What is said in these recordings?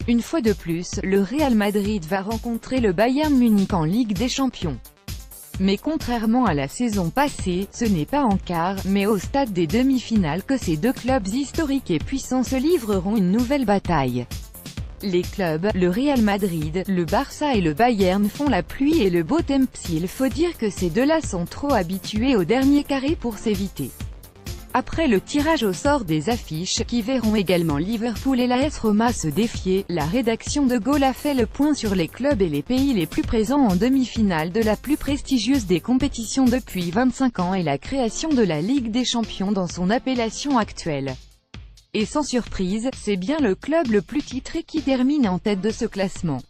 Une fois de plus, le Real Madrid va rencontrer le Bayern Munich en Ligue des Champions. Mais contrairement à la saison passée, ce n'est pas en quart, mais au stade des demi-finales que ces deux clubs historiques et puissants se livreront une nouvelle bataille. Les clubs, le Real Madrid, le Barça et le Bayern font la pluie et le beau temps. Il faut dire que ces deux-là sont trop habitués au dernier carré pour s'éviter. Après le tirage au sort des affiches, qui verront également Liverpool et l'AS Roma se défier, la rédaction de Goal a fait le point sur les clubs et les pays les plus présents en demi-finale de la plus prestigieuse des compétitions depuis 25 ans et la création de la Ligue des Champions dans son appellation actuelle. Et sans surprise, c'est bien le club le plus titré qui termine en tête de ce classement.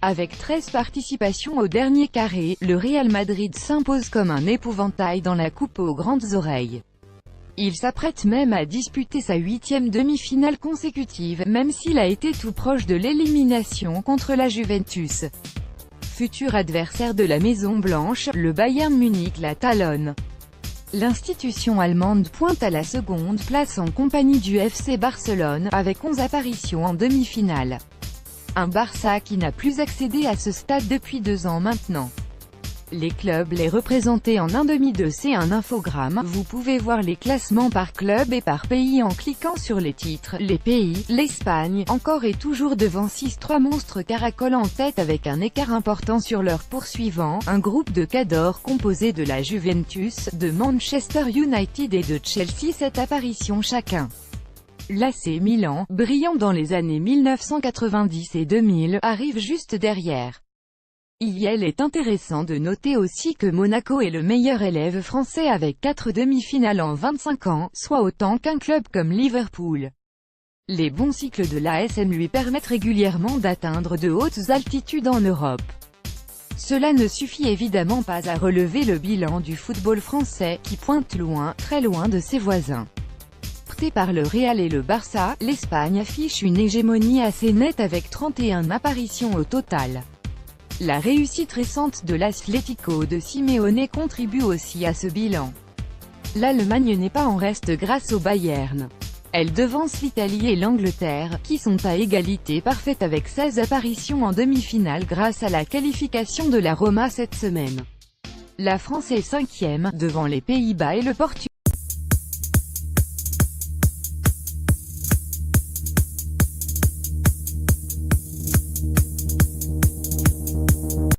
Avec 13 participations au dernier carré, le Real Madrid s'impose comme un épouvantail dans la coupe aux grandes oreilles. Il s'apprête même à disputer sa 8e demi-finale consécutive, même s'il a été tout proche de l'élimination contre la Juventus. Futur adversaire de la Maison Blanche, le Bayern Munich la talonne. L'institution allemande pointe à la seconde place en compagnie du FC Barcelone, avec 11 apparitions en demi-finale. Un Barça qui n'a plus accédé à ce stade depuis 2 ans maintenant. Les clubs les représentés en 1/2 c'est un infogramme, vous pouvez voir les classements par club et par pays en cliquant sur les titres, les pays, l'Espagne, encore et toujours devant 6-3 monstres caracoles en tête avec un écart important sur leurs poursuivants, un groupe de cadors composé de la Juventus, de Manchester United et de Chelsea 7 apparitions chacun. L'AC Milan, brillant dans les années 1990 et 2000, arrive juste derrière. Il est intéressant de noter aussi que Monaco est le meilleur élève français avec 4 demi-finales en 25 ans, soit autant qu'un club comme Liverpool. Les bons cycles de l'ASM lui permettent régulièrement d'atteindre de hautes altitudes en Europe. Cela ne suffit évidemment pas à relever le bilan du football français, qui pointe loin, très loin de ses voisins. Porté par le Real et le Barça, l'Espagne affiche une hégémonie assez nette avec 31 apparitions au total. La réussite récente de l'Atlético de Simeone contribue aussi à ce bilan. L'Allemagne n'est pas en reste grâce au Bayern. Elle devance l'Italie et l'Angleterre, qui sont à égalité parfaite avec 16 apparitions en demi-finale grâce à la qualification de la Roma cette semaine. La France est 5e, devant les Pays-Bas et le Portugal.